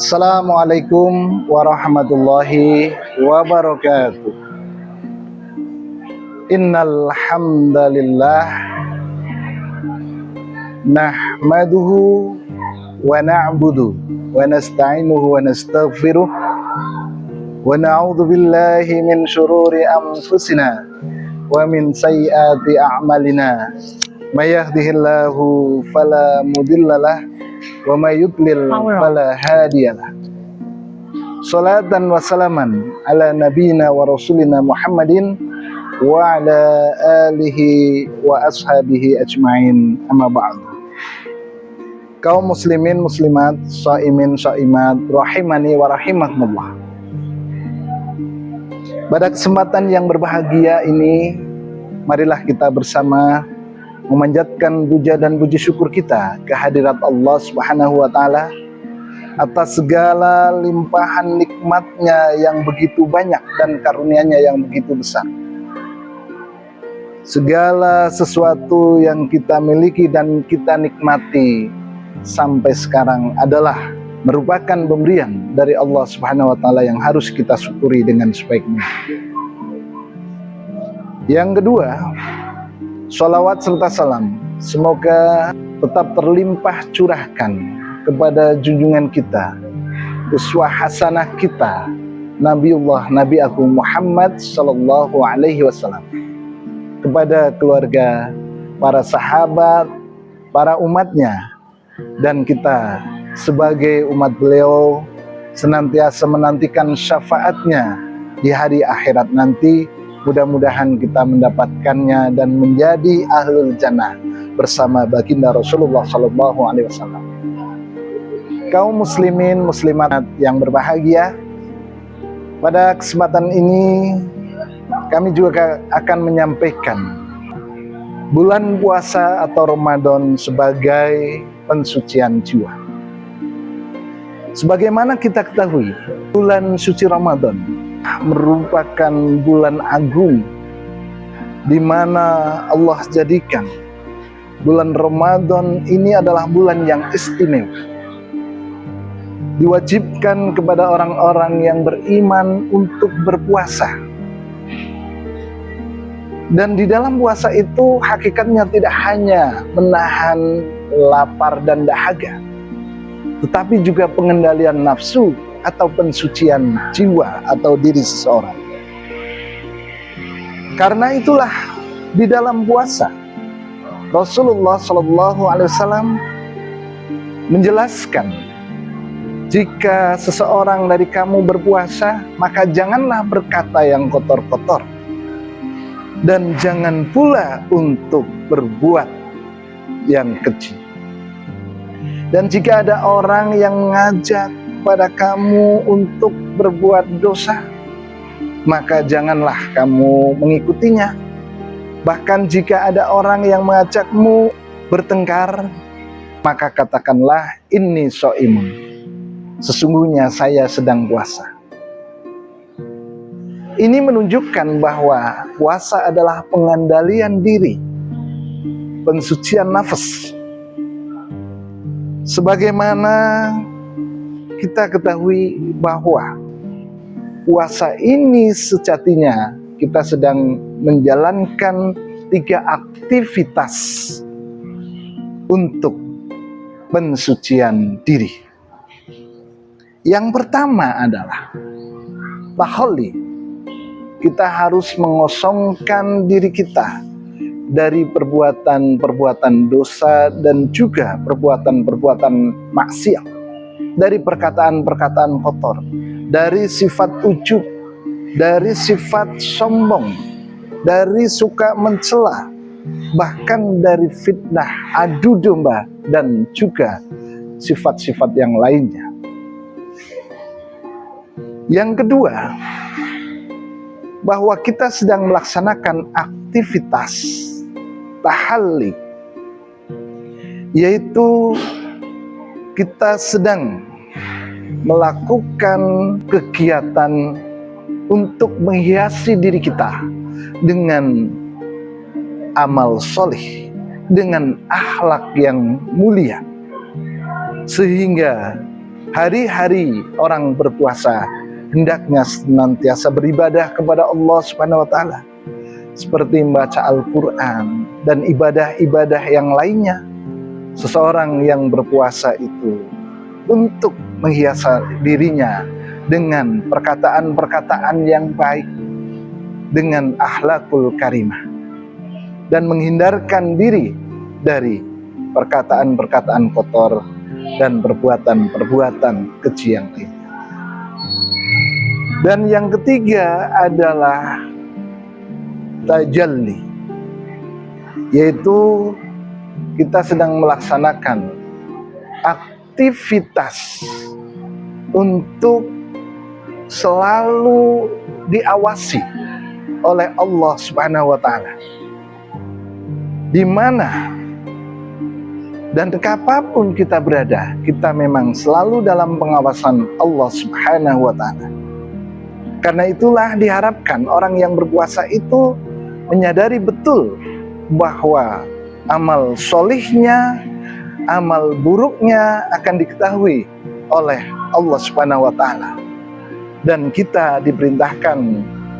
Assalamualaikum warahmatullahi wabarakatuh. Innal hamdalillah nahmaduhu wa na'budu wa nasta'inuhu wa nastaghfiruh wa na'udzu billahi min syururi anfusina wa min sayyiati a'malina. May yahdihillahu fala mudhillalah wa may yudlil fala hadiyalah. Salatan wa salaman ala nabiyina wa rasulina Muhammadin wa ala alihi wa ashabihi ajmain, amma ba'du. Kaum muslimin muslimat, shaimin shaimat, rahimani wa rahimakumullah. Pada kesempatan yang berbahagia ini, marilah kita bersama memanjatkan puja dan puji syukur kita kehadirat Allah Subhanahu wa Ta'ala atas segala limpahan nikmatnya yang begitu banyak dan karunia-Nya yang begitu besar. Segala sesuatu yang kita miliki dan kita nikmati sampai sekarang adalah merupakan pemberian dari Allah Subhanahu wa Ta'ala yang harus kita syukuri dengan sebaik-baiknya. Yang kedua, sholawat serta salam semoga tetap terlimpah curahkan kepada junjungan kita, uswah hasanah kita, Nabiullah Nabi Agung Muhammad Sallallahu Alaihi Wasallam, kepada keluarga, para sahabat, para umatnya, dan kita sebagai umat beliau senantiasa menantikan syafaatnya di hari akhirat nanti. Mudah-mudahan kita mendapatkannya dan menjadi ahlul jannah bersama baginda Rasulullah Sallallahu Alaihi Wasallam. Kaum muslimin muslimat yang berbahagia, pada kesempatan ini kami juga akan menyampaikan bulan puasa atau Ramadan sebagai pensucian jiwa. Sebagaimana kita ketahui, bulan suci Ramadan merupakan bulan agung di mana Allah jadikan bulan Ramadan ini adalah bulan yang istimewa. Diwajibkan kepada orang-orang yang beriman untuk berpuasa. Dan di dalam puasa itu hakikatnya tidak hanya menahan lapar dan dahaga, tetapi juga pengendalian nafsu atau pensucian jiwa atau diri seseorang. Karena itulah di dalam puasa Rasulullah Shallallahu Alaihi Wasallam menjelaskan, jika seseorang dari kamu berpuasa, maka janganlah berkata yang kotor-kotor dan jangan pula untuk berbuat yang keji. Dan jika ada orang yang mengajak pada kamu untuk berbuat dosa, maka janganlah kamu mengikutinya. Bahkan jika ada orang yang mengajakmu bertengkar, maka katakanlah inni shaimun, sesungguhnya saya sedang puasa. Ini menunjukkan bahwa puasa adalah pengendalian diri, pensucian nafas. Sebagaimana kita ketahui bahwa puasa ini sejatinya kita sedang menjalankan 3 aktivitas untuk pensucian diri. Yang pertama adalah tahalli. Kita harus mengosongkan diri kita dari perbuatan-perbuatan dosa dan juga perbuatan-perbuatan maksiat, dari perkataan-perkataan kotor, dari sifat ujub, dari sifat sombong, dari suka mencela, bahkan dari fitnah, adu domba, dan juga sifat-sifat yang lainnya. Yang kedua, bahwa kita sedang melaksanakan aktivitas tahalli, yaitu kita sedang melakukan kegiatan untuk menghiasi diri kita dengan amal soleh, dengan akhlak yang mulia, sehingga hari-hari orang berpuasa hendaknya senantiasa beribadah kepada Allah Subhanahu wa taala, seperti membaca Al-Qur'an dan ibadah-ibadah yang lainnya. Seseorang yang berpuasa itu untuk menghiasi dirinya dengan perkataan-perkataan yang baik, dengan akhlakul karimah, dan menghindarkan diri dari perkataan-perkataan kotor dan perbuatan-perbuatan keji yang lainnya. Dan yang ketiga adalah tajalli, yaitu kita sedang melaksanakan aktivitas untuk selalu diawasi oleh Allah Subhanahu wa taala, di mana dan kapanpun kita berada, kita memang selalu dalam pengawasan Allah Subhanahu wa taala. Karena itulah diharapkan orang yang berpuasa itu menyadari betul bahwa amal solihnya, amal buruknya akan diketahui oleh Allah Subhanahu wa taala. Dan kita diperintahkan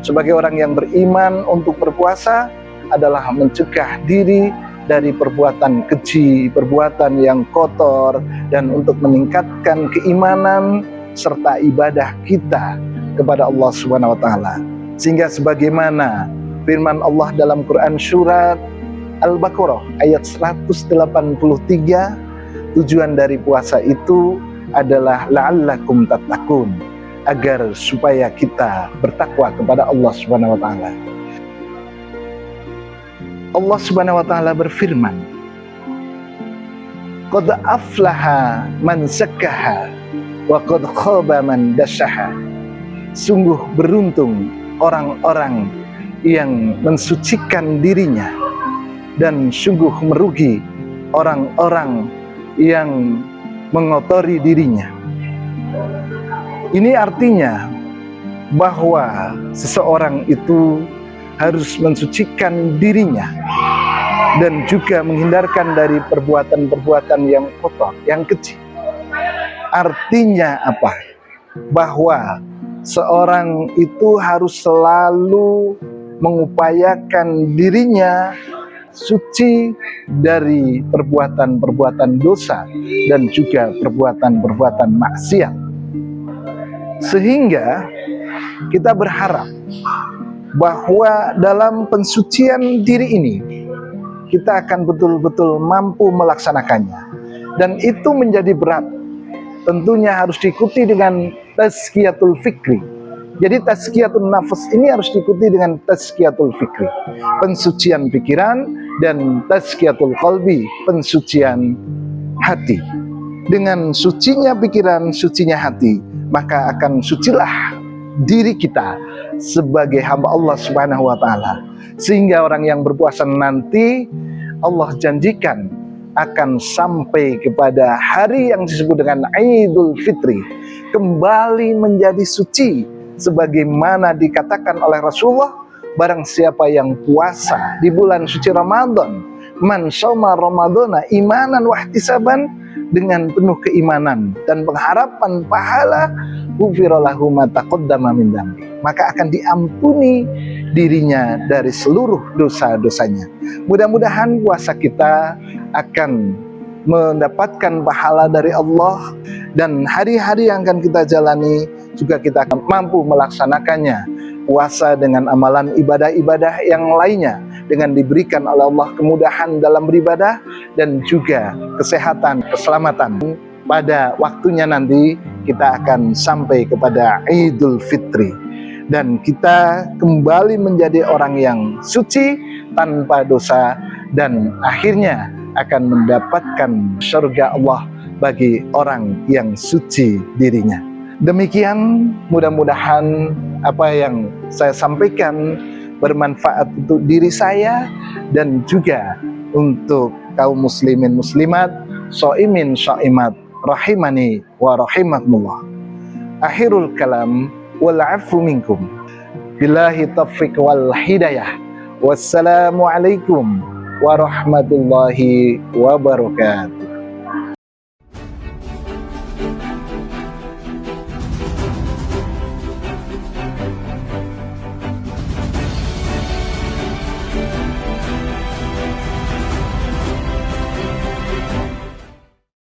sebagai orang yang beriman untuk berpuasa adalah mencegah diri dari perbuatan keji, perbuatan yang kotor, dan untuk meningkatkan keimanan serta ibadah kita kepada Allah Subhanahu wa taala. Sehingga sebagaimana firman Allah dalam Quran surat Al-Baqarah ayat 183, tujuan dari puasa itu adalah la'allakum tattaqun, agar supaya kita bertakwa kepada Allah Subhanahu wa taala. Allah Subhanahu wa taala berfirman, qad aflaha man zakkaha wa qad khaba man dassaha. Sungguh beruntung orang-orang yang mensucikan dirinya, dan sungguh merugi orang-orang yang mengotori dirinya. Ini artinya bahwa seseorang itu harus mensucikan dirinya dan juga menghindarkan dari perbuatan-perbuatan yang kotor, yang keji. Artinya apa? Bahwa seorang itu harus selalu mengupayakan dirinya suci dari perbuatan-perbuatan dosa dan juga perbuatan-perbuatan maksiat. Sehingga kita berharap bahwa dalam pensucian diri ini kita akan betul-betul mampu melaksanakannya. Dan itu menjadi berat. Tentunya harus diikuti dengan tazkiyatul fikri. Jadi tazkiyatun nafs ini harus diikuti dengan tazkiyatul fikri, pensucian pikiran, dan tazkiyatul qalbi, pensucian hati. Dengan sucinya pikiran, sucinya hati, maka akan sucilah diri kita sebagai hamba Allah Subhanahu wa taala. Sehingga orang yang berpuasa nanti Allah janjikan akan sampai kepada hari yang disebut dengan Idul Fitri, kembali menjadi suci sebagaimana dikatakan oleh Rasulullah, barang siapa yang puasa di bulan suci Ramadan, man shoma ramadhana imanan wa ihtisaban, dengan penuh keimanan dan pengharapan pahala, ghufira lahu ma taqaddama min dzambi, maka akan diampuni dirinya dari seluruh dosa-dosanya. Mudah-mudahan puasa kita akan mendapatkan pahala dari Allah, dan hari-hari yang akan kita jalani juga kita akan mampu melaksanakannya. Puasa dengan amalan ibadah-ibadah yang lainnya, dengan diberikan oleh Allah kemudahan dalam beribadah dan juga kesehatan, keselamatan. Pada waktunya nanti kita akan sampai kepada Idul Fitri, dan kita kembali menjadi orang yang suci tanpa dosa, dan akhirnya akan mendapatkan surga Allah bagi orang yang suci dirinya. Demikian, mudah-mudahan apa yang saya sampaikan bermanfaat untuk diri saya dan juga untuk kaum muslimin muslimat, shaimin shaimat, rahimani wa rahimakumullah. Akhirul kalam wal afu minkum. Billahi taufiq wal hidayah. Wassalamualaikum warahmatullahi wabarakatuh.